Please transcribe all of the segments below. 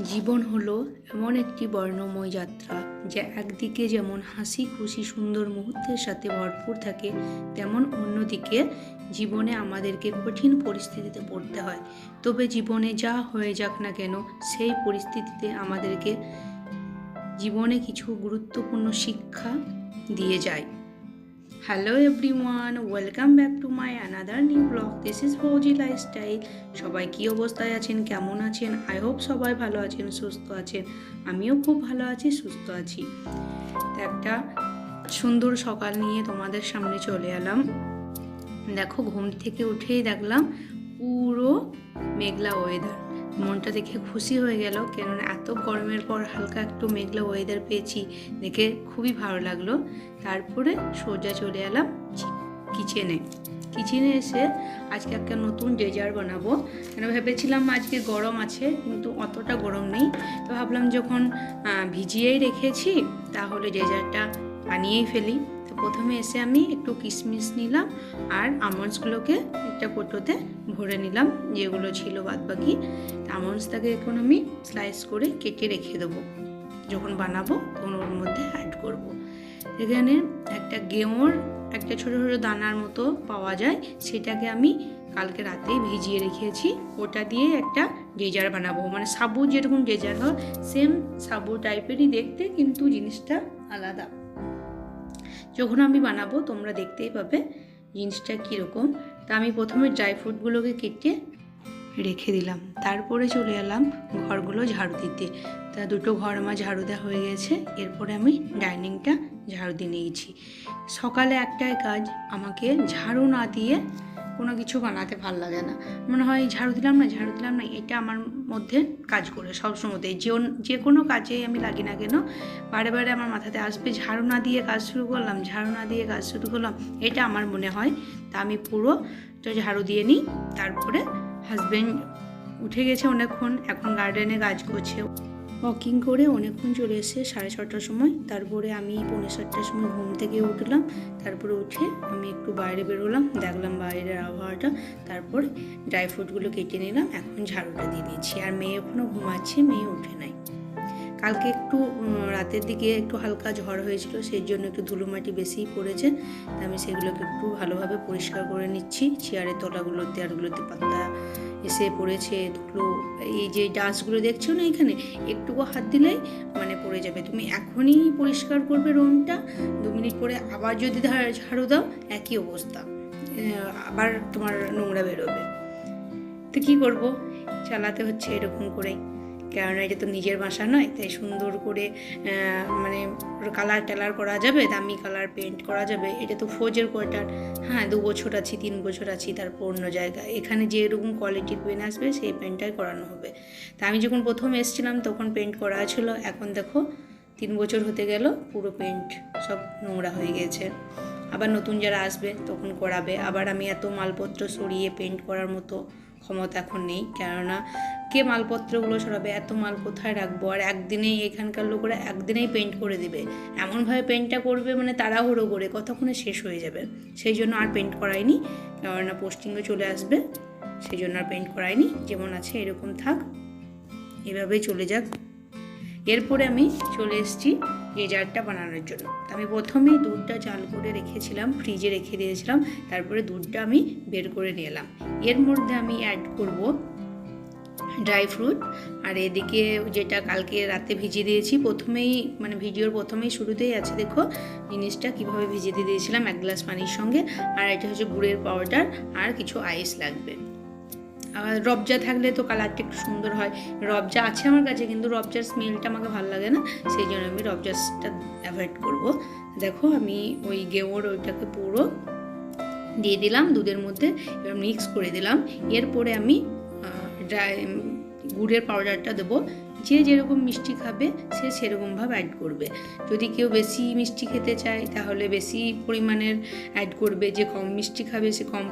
জীবন হলো এমন একটি বর্ণময় যাত্রা যা একদিকে যেমন হাসি খুশি সুন্দর মুহূর্তের সাথে ভরপুর থাকে, তেমন অন্যদিকে জীবনে আমাদেরকে কঠিন পরিস্থিতিতে পড়তে হয়। তবে জীবনে যা হয়ে যাক না কেন, সেই পরিস্থিতিতে আমাদেরকে জীবনে কিছু গুরুত্বপূর্ণ শিক্ষা দিয়ে যায়। Hello everyone, welcome back to my another new blog. This is Fauji Lifestyle. সবাই কী অবস্থায় আছেন, কেমন আছেন? আই হোপ সবাই ভালো আছেন, সুস্থ আছেন। আমিও খুব ভালো আছি, সুস্থ আছি। তো একটা সুন্দর সকাল নিয়ে তোমাদের সামনে চলে এলাম। দেখো, ঘুম থেকে উঠেই দেখলাম পুরো মেঘলা ওয়েদার। মনটা দেখে খুশি হয়ে গেল, কেননা এত গরমের পর হালকা একটু মেঘলা ওয়েদার পেয়েছি, দেখে খুবই ভালো লাগলো। তারপরে সোজা চলে এলাম কিচেনে এসে আজকে একটা নতুন ডেজার্ট বানাবো। কেন ভেবেছিলাম আজকে গরম আছে, কিন্তু অতটা গরম নেই। তো ভাবলাম যখন ভিজিয়েই রেখেছি তাহলে ডেজার্টটা বানিয়েই ফেলি। তো প্রথমে এসে আমি একটু কিশমিশ নিলাম আর আমন্ডসগুলোকে একটা কোটোতে ভরে নিলাম, যেগুলো ছিল বাদবাকি। আমন্ডসটাকে এখন আমি স্লাইস করে কেটে রেখে দেবো, যখন বানাবো তখন ওর মধ্যে অ্যাড করব। এখানে একটা গেঁওর একটা ছোটো ছোটো দানার মতো পাওয়া যায়, সেটাকে আমি কালকে রাতেই ভিজিয়ে রেখেছি। ওটা দিয়ে একটা ডেজার্ট বানাবো, মানে সাবু যেরকম ডেজার্ট হয় সেম সাবু টাইপেরই দেখতে, কিন্তু জিনিসটা আলাদা। যখন আমি বানাবো তোমরা দেখতেই পাবে জিনিসটা কীরকম। তা আমি প্রথমে ড্রাই ফ্রুটগুলোকে কেটে রেখে দিলাম, তারপরে চলে এলাম ঘরগুলো ঝাড়ু দিতে। তা দুটো ঘর আমার ঝাড়ু দেওয়া হয়ে গেছে। এরপরে আমি ডাইনিংটা ঝাড়ু দিয়ে নিয়েছি। সকালে একটাই কাজ, আমাকে ঝাড়ু না দিয়ে কোনো কিছু বানাতে ভালো লাগে না। মনে হয় ঝাড়ু দিলাম না, এটা আমার মধ্যে কাজ করে সবসময়তেই। যে কোনো কাজেই আমি লাগি না কেন, বারে বারে আমার মাথাতে আসবে ঝাড়ু না দিয়ে কাজ শুরু করলাম, এটা আমার মনে হয়। তা আমি পুরো তো ঝাড়ু দিয়ে নিই। তারপরে হাজব্যান্ড উঠে গেছে অনেকক্ষণ, এখন গার্ডেনে কাজ করছে। ওয়াকিং করে অনেকক্ষণ চলে এসে 6:30টার সময়। তারপরে আমি 6:45টার সময় ঘুম থেকে উঠলাম। তারপরে উঠে আমি একটু বাইরে বেরোলাম, দেখলাম বাইরের আবহাওয়াটা। তারপরে ড্রাই ফ্রুটগুলো কেটে নিলাম, এখন ঝাড়ুটা দিয়ে নিয়েছি। আর মেয়ে এখনও ঘুমাচ্ছে, মেয়ে উঠে নাই। কালকে একটু রাতের দিকে একটু হালকা ঝড় হয়েছিল, সেই জন্য একটু ধুলোমাটি বেশিই পড়েছে। তা আমি সেগুলোকে একটু ভালোভাবে পরিষ্কার করে নিচ্ছি। চেয়ারের তলাগুলোতে আরগুলোতে পাতা এসে পড়েছে, ধুলো। এই যে ডাস্টগুলো দেখছো না, এখানে একটুকু হাত দিলেই মানে পড়ে যাবে। তুমি এখনই পরিষ্কার করবে রুমটা, 2 মিনিট পরে আবার যদি ঝাড়ু দাও একই অবস্থা, আবার তোমার নোংরা বেরোবে। তো কী করবো, চালাতে হচ্ছে এরকম করেই। কেননা এটা তো নিজের বাসা নয়, তাই সুন্দর করে মানে কালার টালার করা যাবে, দামি কালার পেন্ট করা যাবে। এটা তো ফৌজের কোয়ার্টার, হ্যাঁ 2 বছর আছি 3 বছর আছি, তারপর অন্য জায়গায়। এখানে যেরকম কোয়ালিটির পেন আসবে সেই পেন্টটাই করানো হবে। তা আমি যখন প্রথম এসেছিলাম তখন পেন্ট করা ছিল, এখন দেখো 3 বছর হতে গেল, পুরো পেন্ট সব নোংরা হয়ে গেছে। আবার নতুন যারা আসবে তখন করাবে। আবার আমি এত মালপত্র সরিয়ে পেন্ট করার মতো ক্ষমতা এখন নেই, কেননা কে মালপত্রগুলো সরাবে, এত মাল কোথায় রাখবো। আর একদিনেই এখানকার লোকেরা একদিনেই পেন্ট করে দিবে, এমনভাবে পেন্টটা করবে মানে তাড়াহুড়ো করে, কতক্ষণে শেষ হয়ে যাবে। সেই জন্য আর পেন্ট করাইনি, কেননা পোস্টিংও চলে আসবে, সেই জন্য আর পেন্ট করাইনি। যেমন আছে এরকম থাক, এভাবেই চলে যাক। এরপরে আমি চলে এসেছি ডেজার্টটা বানানোর জন্য। আমি প্রথমেই দুধটা চাল করে রেখেছিলাম, ফ্রিজে রেখে দিয়েছিলাম। তারপরে দুধটা আমি বের করে নিয়ে এলাম। এর মধ্যে আমি অ্যাড করব ড্রাই ফ্রুট। আর এদিকে যেটা কালকে রাতে ভিজিয়ে দিয়েছি, প্রথমেই মানে ভিডিওর প্রথমেই শুরুতেই আছে, দেখো জিনিসটা কিভাবে ভিজিয়ে দিয়েছিলাম 1 গ্লাস পানির সঙ্গে। আর এটা হচ্ছে গুড়ের পাউডার, আর কিছু আইস লাগবে। আর রবজা থাকলে তো কালারটা একটু সুন্দর হয়। রবজা আছে আমার কাছে, কিন্তু রবজার স্মেলটা আমাকে ভালো লাগে না, সেই জন্য আমি রবজাটা অ্যাভয়েড করব। দেখো আমি ওই গেঁওর ওইটাকে পুরো দিয়ে দিলাম দুধের মধ্যে, এবার মিক্স করে দিলাম। এরপরে আমি গুড়ের পাউডারটা দেবো। যে যেরকম মিষ্টি খাবে সে সেরকমভাবে অ্যাড করবে। যদি কেউ বেশি মিষ্টি খেতে চায় তাহলে বেশি পরিমাণের অ্যাড করবে, যে কম মিষ্টি খাবে সে কম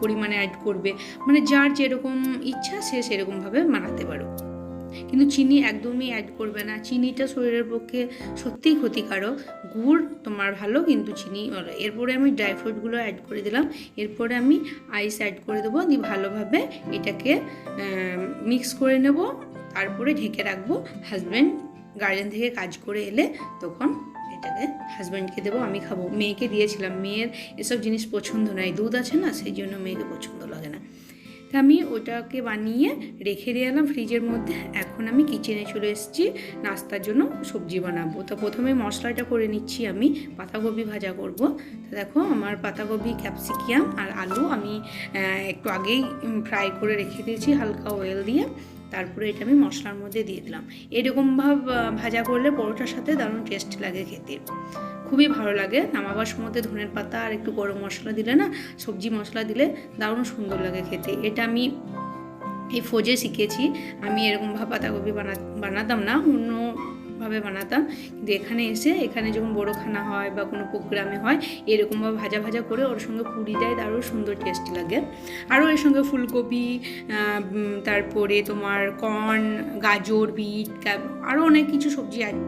পরিমাণে অ্যাড করবে। মানে যার যেরকম ইচ্ছা সে সেরকমভাবে বানাতে পারো। কিন্তু চিনি একদমই অ্যাড করবে না, চিনিটা শরীরের পক্ষে সত্যিই ক্ষতিকারক। গুড় তোমার ভালো, কিন্তু চিনি ভালো। এরপরে আমি ড্রাই ফ্রুটগুলো অ্যাড করে দিলাম। এরপরে আমি আইস অ্যাড করে দেবো, দিয়ে ভালোভাবে এটাকে মিক্স করে নেব। তারপরে ঢেকে রাখবো। হাজব্যান্ড গার্ডেন থেকে কাজ করে এলে তখন এটাকে হাজব্যান্ডকে দেবো, আমি খাবো। মেয়েকে দিয়েছিলাম, মেয়ের এসব জিনিস পছন্দ নয়, দুধ আছে না, সেই জন্য মেয়েকে পছন্দ লাগে না। তা আমি ওটাকে বানিয়ে রেখে দিয়ে এলাম ফ্রিজের মধ্যে। এখন আমি কিচেনে চলে এসেছি নাস্তার জন্য সবজি বানাবো। তো প্রথমে মশলাটা করে নিচ্ছি, আমি পাতাকপি ভাজা করব। তো দেখো আমার পাতাকপি, ক্যাপসিকাম আর আলু আমি একটু আগেই ফ্রাই করে রেখে দিয়েছি হালকা অয়েল দিয়ে। তারপরে এটা আমি মশলার মধ্যে দিয়ে দিলাম। এরকমভাবে ভাজা করলে পরোটার সাথে দারুণ টেস্ট লাগে খেতে, খুবই ভালো লাগে। নামাবার সময়তে ধনের পাতা আর একটু গরম মশলা দিলে না, সবজি মশলা দিলে দারুণ সুন্দর লাগে খেতে। এটা আমি এই ফোজে শিখেছি। আমি এরকমভাবে পাতাকপি বানাতাম না, অন্যভাবে বানাতাম, কিন্তু এখানে এসে এখানে যখন বড়ো খানা হয় বা কোনো প্রোগ্রামে হয় এরকমভাবে ভাজা ভাজা করে ওর সঙ্গে পুরি দেয়, দারুণ সুন্দর টেস্ট লাগে। আরও এর সঙ্গে ফুলকপি, তারপরে তোমার কর্ন, গাজর, বিট, আরও অনেক কিছু সবজি আছে।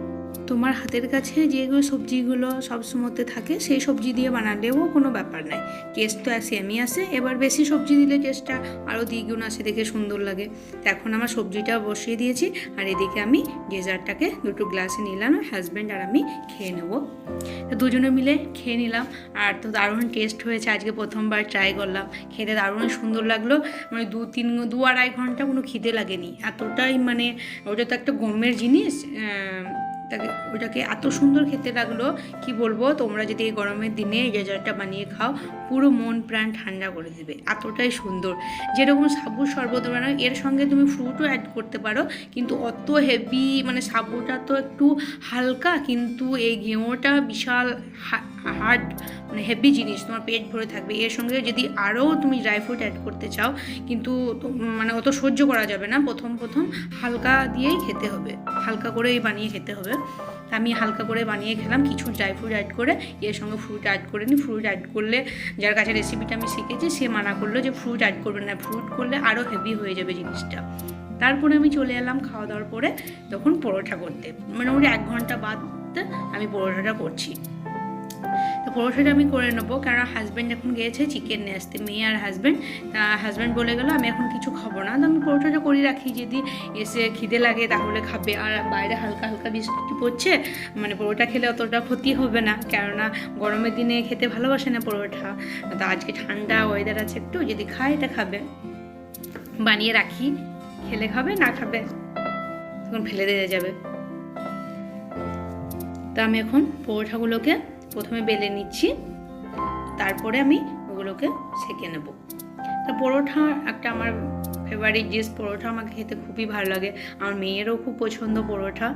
তোমার হাতের কাছে যেগুলো সবজিগুলো সবসময়তে থাকে সেই সবজি দিয়ে বানালেও কোনো ব্যাপার নাই, টেস্ট তো সেমই আসে। এবার বেশি সবজি দিলে টেস্টটা আরও দ্বিগুণ আসে, দেখে সুন্দর লাগে। তো এখন আমার সবজিটা বসিয়ে দিয়েছি, আর এদিকে আমি ডেজার্টটাকে দুটো গ্লাসে নিলাম, হাজব্যান্ড আর আমি খেয়ে নেব। তো দুজনে মিলে খেয়ে নিলাম, আর তো দারুণ টেস্ট হয়েছে। আজকে প্রথমবার ট্রাই করলাম, খেতে দারুণ সুন্দর লাগলো। মানে 2-2.5 ঘন্টা কোনো খিদে লাগেনি, এতটাই মানে ওটা তো একটা গমের জিনিস, ওটাকে এত সুন্দর খেতে লাগলো কি বলবো। তোমরা যদি এই গরমের দিনে এই ডেজার্টটা বানিয়ে খাও, পুরো মন প্রাণ ঠান্ডা করে দেবে, এতটাই সুন্দর। যেরকম সাবুর শরবত বানাও, এর সঙ্গে তুমি ফ্রুটও অ্যাড করতে পারো, কিন্তু অত হেভি, মানে সাবুটা তো একটু হালকা, কিন্তু এই গেঁয়োটা বিশাল হার্ড, মানে হেভি জিনিস, তোমার পেট ভরে থাকবে। এর সঙ্গে যদি আরও তুমি ড্রাই ফ্রুট অ্যাড করতে চাও, কিন্তু মানে অত সহ্য করা যাবে না। প্রথম হালকা দিয়েই খেতে হবে, হালকা করেই বানিয়ে খেতে হবে। আমি হালকা করে বানিয়ে খেলাম, কিছু ড্রাই ফ্রুট অ্যাড করে। এর সঙ্গে ফ্রুট অ্যাড করে নিই। ফ্রুট অ্যাড করলে, যার কাছে রেসিপিটা আমি শিখেছি সে মানা করলো যে ফ্রুট অ্যাড করবে না, ফ্রুট করলে আরও হেভি হয়ে যাবে জিনিসটা। তারপরে আমি চলে এলাম খাওয়া দাওয়ার পরে তখন পরোটা করতে, মোটামুটি 1 ঘন্টা বাদ আমি পরোটাটা করছি। তো পরোটাটা আমি করে নেবো, কারণ হাজব্যান্ড এখন গিয়েছে চিকেন নিয়ে আসতে, মেয়ে আর হাজব্যান্ড। তা হাজব্যান্ড বলে গেলো আমি এখন কিছু খাবো না, তো আমি পরোটাটা করে রাখি, যদি এসে খিদে লাগে তাহলে খাবে। আর বাইরে হালকা হালকা বৃষ্টি পড়ছে, মানে পরোটা খেলে অতটা ক্ষতি হবে না, কেননা গরমের দিনে খেতে ভালোবাসে না পরোটা। তো আজকে ঠান্ডা ওয়েদার আছে একটু, যদি খায় এটা খাবে, বানিয়ে রাখি, খেলে খাবে, না খাবে তখন ফেলে দিয়ে যাবে। তা আমি এখন পরোটাগুলোকে প্রথমে বেলে নিচ্ছি, তারপরে আমি ওগুলোকে সেঁকে নেব। তো পরোটা একটা আমার ফেভারিট ডিশ, পরোটা আমাকে খেতে খুবই ভালো লাগে, আমার মেয়েরও খুব পছন্দ পরোটা।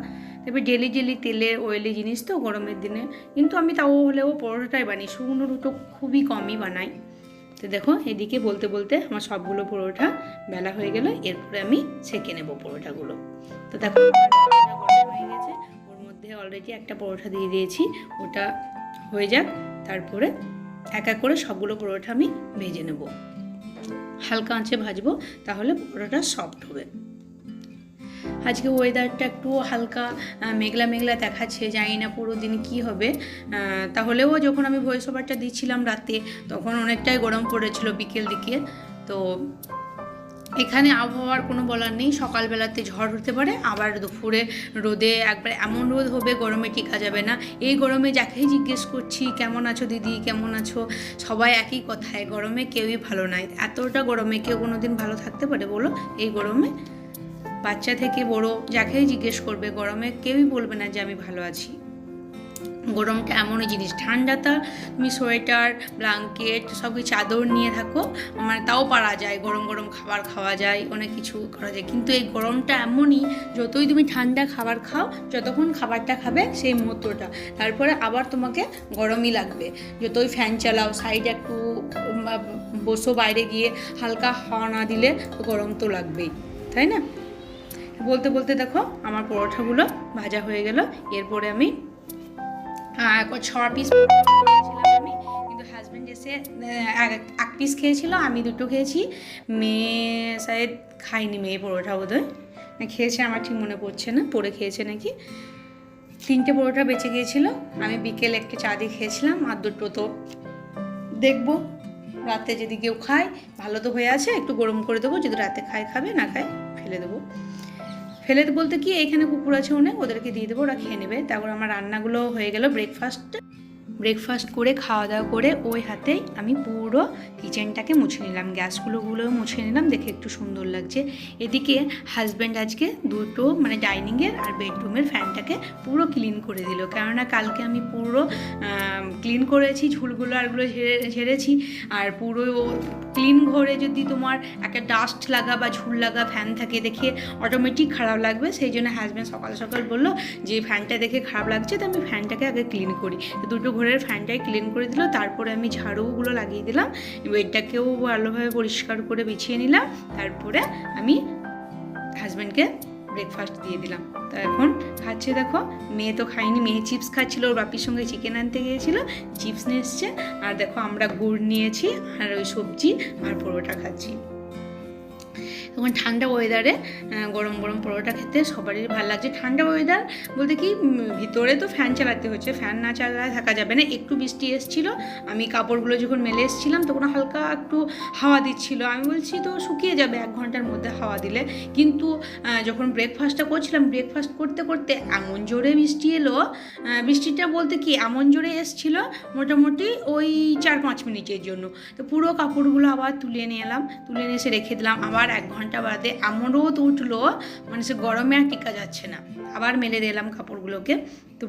তবে ডেলি তেলের অয়েলি জিনিস তো গরমের দিনে, কিন্তু আমি তাও হলেও পরোটাটাই বানাই, শুকনো রুটো খুবই কমই বানাই। তো দেখো এদিকে বলতে বলতে আমার সবগুলো পরোটা বেলা হয়ে গেল, এরপরে আমি সেঁকে নেব পরোটাগুলো। তো দেখো গরম হয়ে গেছে, ওর মধ্যে অলরেডি একটা পরোটা দিয়ে দিয়েছি, ওটা হয়ে যাক, তারপরে এক এক করে সবগুলো পরোটা আমি ভেজে নেব। হালকা আঁচে ভাজবো, তাহলে পরোটা সফট হবে। আজকে ওয়েদারটা একটু হালকা মেঘলা মেঘলা দেখাচ্ছে, জানি না পুরো দিন কী হবে। তাহলেও যখন আমি ভয়েস ওভারটা দিচ্ছিলাম রাতে, তখন অনেকটাই গরম পড়েছিল বিকেল দিকে। তো এখানে আবহাওয়ার কোনো বলার নেই, সকালবেলাতে ঝড় হতে পারে, আবার দুপুরে রোদে একবার এমন রোদ হবে গরমে টিকা যাবে না। এই গরমে যাকেই জিজ্ঞেস করছি কেমন আছো দিদি, কেমন আছো, সবাই একই কথায়, গরমে কেউই ভালো নাই। এতটা গরমে কেউ কোনো দিন ভালো থাকতে পারে বলো? এই গরমে বাচ্চা থেকে বড় যাকেই জিজ্ঞেস করবে, গরমে কেউই বলবে না যে আমি ভালো আছি। গরমটা এমনই জিনিস, ঠান্ডাটা তুমি সোয়েটার, ব্ল্যাঙ্কেট সব কিছু চাদর নিয়ে থাকো, মানে তাও পারা যায়, গরম গরম খাবার খাওয়া যায়, অনেক কিছু করা যায়। কিন্তু এই গরমটা এমনই, যতই তুমি ঠান্ডা খাবার খাও, যতক্ষণ খাবারটা খাবে সেই মুহূর্তটা, তারপরে আবার তোমাকে গরমই লাগবে। যতই ফ্যান চালাও, সাইডে একটু বসো, বাইরে গিয়ে হালকা হাওয়া না দিলে তো গরম তো লাগবেই, তাই না? বলতে বলতে দেখো আমার পরোটাগুলো ভাজা হয়ে গেল। এরপরে আমি 6 পিস খেয়েছিলাম আমি, কিন্তু হাজব্যান্ড এসে 1 পিস খেয়েছিল, আমি 2টো খেয়েছি, মেয়ে শায়দ খাইনি, মেয়ে পরোটা বোধহয় খেয়েছে, আমার ঠিক মনে পড়ছে না, পরে খেয়েছে নাকি। 3টে পরোটা বেঁচে গিয়েছিল, আমি বিকেল একটা চা দিয়ে খেয়েছিলাম, আর 2টো তো দেখবো রাতে যদি কেউ খায়, ভালো তো হয়ে আছে, একটু গরম করে দেবো, যদি রাতে খাবে, না খায় ফেলে দেবো। ফেলে বলতে কি এখানে কুকুর আছে অনেক, ওদেরকে দিয়ে দেবো, ওরা খেয়ে নেবে। তারপর আমার রান্নাগুলো হয়ে গেল। ব্রেকফাস্ট করে খাওয়া দাওয়া করে ওই হাতেই আমি পুরো কিচেনটাকে মুছে নিলাম, গ্যাসগুলোও মুছে নিলাম, দেখে একটু সুন্দর লাগছে। এদিকে হাজব্যান্ড আজকে দুটো মানে ডাইনিংয়ের আর বেডরুমের ফ্যানটাকে পুরো ক্লিন করে দিল, কেননা কালকে আমি পুরো ক্লিন করেছি, ঝুলগুলো আরগুলো ঝেড়েছি। আর পুরো ক্লিন ঘরে যদি তোমার একটা ডাস্ট লাগা বা ঝুল লাগা ফ্যান থাকে দেখে অটোমেটিক খারাপ লাগবে। সেই জন্য হাজব্যান্ড সকাল সকাল বললো যে ফ্যানটা দেখে খারাপ লাগছে, তো আমি ফ্যানটাকে আগে ক্লিন করি। দুটো ঘরের ফ্যানটাই ক্লিন করে দিল। তারপরে আমি ঝাড়ুগুলো লাগিয়ে দিলাম, বেডটাকেও ভালোভাবে পরিষ্কার করে বিছিয়ে নিলাম। তারপরে আমি হাজব্যান্ডকে ব্রেকফাস্ট দিয়ে দিলাম। তো এখন খাচ্ছে, দেখো। মেয়ে তো খায়নি, মেয়ে চিপস খাচ্ছিল, ওর বাপির সঙ্গে চিকেন আনতে গিয়েছিল, চিপস নিয়ে এসছে। আর দেখো আমরা গুড় নিয়েছি আর ওই সবজি আর পরোটা খাচ্ছি। তখন ঠান্ডা ওয়েদারে গরম গরম পরোটা খেতে সবারই ভালো লাগছে। ঠান্ডা ওয়েদার বলতে কি ভিতরে তো ফ্যান চালাতে হচ্ছে, ফ্যান না চালালে থাকা যাবে না। একটু বৃষ্টি এসেছিল, আমি কাপড়গুলো যখন মেলে এসেছিলাম তখন হালকা একটু হাওয়া দিচ্ছিল। আমি বলছি তো শুকিয়ে যাবে 1 ঘন্টার মধ্যে হাওয়া দিলে, কিন্তু যখন ব্রেকফাস্টটা করছিলাম, ব্রেকফাস্ট করতে করতে এমন জোরে বৃষ্টি এলো। বৃষ্টিটা বলতে কি এমন জোরে এসেছিল মোটামুটি ওই 4-5 মিনিটের জন্য। তো পুরো কাপড়গুলো আবার তুলে নিয়ে এলাম, তুলে নিয়ে এসে রেখে দিলাম। আবার 1 ঘন্টা বাদে এমন রোদ উঠলো, মানে সে গরমে আর টিকা যাচ্ছে না। আবার মেলে দিলাম কাপড়গুলোকে। তো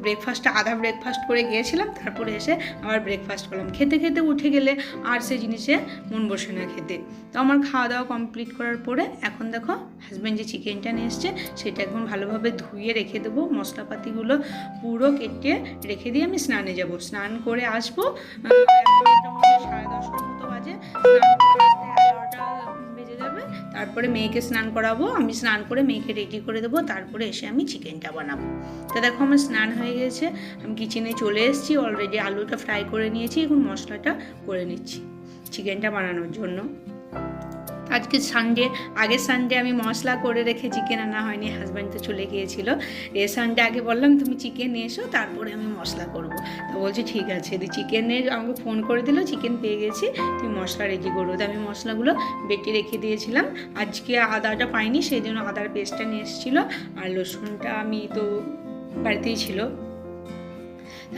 আধা ব্রেকফাস্ট করে গিয়েছিলাম, তারপরে এসে আবার ব্রেকফাস্ট করলাম। খেতে খেতে উঠে গেলে আর সে জিনিসে মন বসে না খেতে। তো আমার খাওয়া দাওয়া কমপ্লিট করার পরে এখন দেখো হাজব্যান্ড যে চিকেনটা নিয়ে এসছে সেটা একদম ভালোভাবে ধুয়ে রেখে দেবো, মশলাপাতিগুলো পুরো কেটে রেখে দিয়ে আমি স্নানে যাব। স্নান করে আসবো 10:30 মতো বাজে, 11টা বেজে যাবে। তারপরে মেয়েকে স্নান করাবো, আমি স্নান করে মেয়েকে রেডি করে দেবো, তারপরে এসে আমি চিকেনটা বানাবো। তো দেখো আমার স্নান হয়ে গেছে, আমি কিচেনে চলে এসেছি, অলরেডি আলুটা ফ্রাই করে নিয়েছি, এখন মশলাটা করে নিচ্ছি চিকেনটা বানানোর জন্য। আজকে সানডে, আগের সানডে আমি মশলা করে রেখে চিকেন আনা হয়নি, হাজব্যান্ড তো চলে গিয়েছিল। সানডে আগে বললাম তুমি চিকেন নিয়ে এসো, তারপরে আমি মশলা করবো। তো বলছি ঠিক আছে, চিকেনের আমাকে ফোন করে দিল, চিকেন পেয়ে গেছি, তুমি মশলা রেডি করবো। তো আমি মশলাগুলো বেটে রেখে দিয়েছিলাম। আজকে আদাটা পাইনি, সেই জন্য আদার পেস্টটা নিয়ে এসেছিলো, আর রসুনটা আমি তো বাড়িতেই ছিল।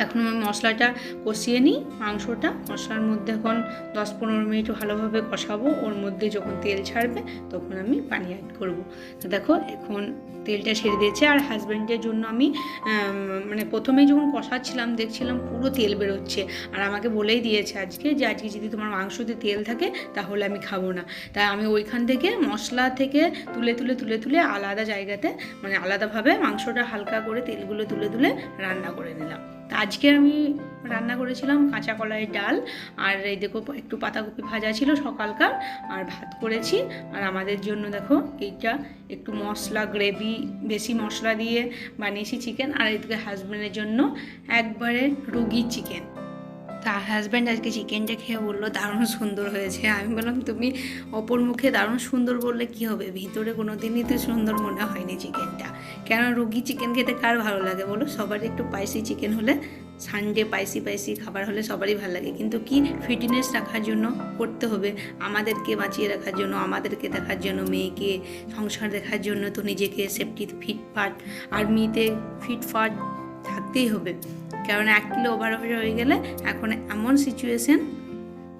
এখন আমি মশলাটা কষিয়ে নিই, মাংসটা মশলার মধ্যে এখন 10-15 মিনিট ভালোভাবে কষাবো। ওর মধ্যে যখন তেল ছাড়বে তখন আমি পানি অ্যাড করবো। তো দেখো এখন তেলটা ছেড়ে দিয়েছে। আর হাজব্যান্ডের জন্য আমি মানে প্রথমেই যখন কষাচ্ছিলাম দেখছিলাম পুরো তেল বেরোচ্ছে, আর আমাকে বলেই দিয়েছে আজকে যে আজকে যদি তোমার মাংসতে তেল থাকে তাহলে আমি খাবো না। তাই আমি ওইখান থেকে মশলা থেকে তুলে আলাদা জায়গাতে, মানে আলাদাভাবে মাংসটা হালকা করে তেলগুলো তুলে রান্না করে নিলাম। তা আজকে আমি রান্না করেছিলাম কাঁচা কলাইয়ের ডাল, আর এই দেখো একটু পাতাকপি ভাজা ছিল সকালকার, আর ভাত করেছি। আর আমাদের জন্য দেখো এইটা একটু মশলা গ্রেভি বেশি মশলা দিয়ে বানিয়েছি চিকেন, আর এদিকে হাজব্যান্ডের জন্য একবারে রুগীর চিকেন। তা হাজব্যান্ড আজকে চিকেনটা খেয়ে বললো দারুণ সুন্দর হয়েছে। আমি বললাম তুমি অপর মুখে দারুণ সুন্দর বললে কি হবে, ভিতরে কোনো দিনই তো সুন্দর মনে হয়নি চিকেনটা। কেন রুগী চিকেন খেতে কার ভালো লাগে বলো, সবারই একটু স্পাইসি চিকেন হলে, সানডে স্পাইসি খাবার হলে সবারই ভালো লাগে। কিন্তু কি ফিটনেস রাখার জন্য করতে হবে, আমাদেরকে বাঁচিয়ে রাখার জন্য, আমাদেরকে দেখার জন্য, মেয়েকে সংসার দেখার জন্য তো নিজেকে সেফটি ফিটফাট, আর্মিতে ফিটফাট থাকতেই হবে। কারণ 1 কিলো ওভার হয়ে গেলে এখন এমন সিচুয়েশন,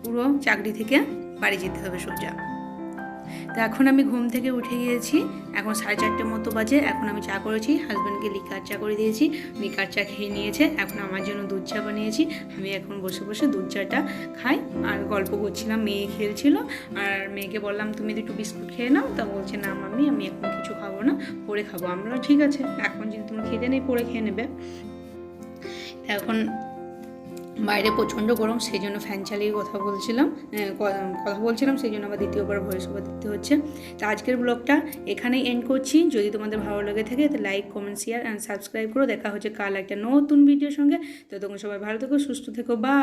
পুরো চাকরি থেকে বাড়ি যেতে হবে সোজা। তো এখন আমি ঘুম থেকে উঠে গিয়েছি, এখন 4:30 মতো বাজে। এখন আমি চা করেছি, হাজব্যান্ডকে লিকার চা করে দিয়েছি, লিকার চা খেয়ে নিয়েছে। এখন আমার জন্য দুধ চা বানিয়েছি, আমি এখন বসে বসে দুধ চাটা খাই আর গল্প করছিলাম। মেয়ে খেলছিল, আর মেয়েকে বললাম তুমি একটু বিস্কুট খেয়ে নাও। তা বলছে না মাম্মি আমি এখন কিছু খাবো না, পরে খাবো। আমরা ঠিক আছে, এখন যদি তুমি খেতে নেই পরে খেয়ে নেবে। এখন বাইরে প্রচণ্ড গরম, সেই জন্য ফ্যান চালিয়ে কথা বলছিলাম সেই জন্য আবার দ্বিতীয়বার ভয়েস ওভার দিতে হচ্ছে। তো আজকের ব্লগটা এখানেই এন্ড করছি। যদি তোমাদের ভালো লাগে থাকে তো like, comment, share and subscribe করো। দেখা হচ্ছে কাল একটা নতুন ভিডিওর সঙ্গে। তো তখন সবাই ভালো থেকো, সুস্থ থেকো, বা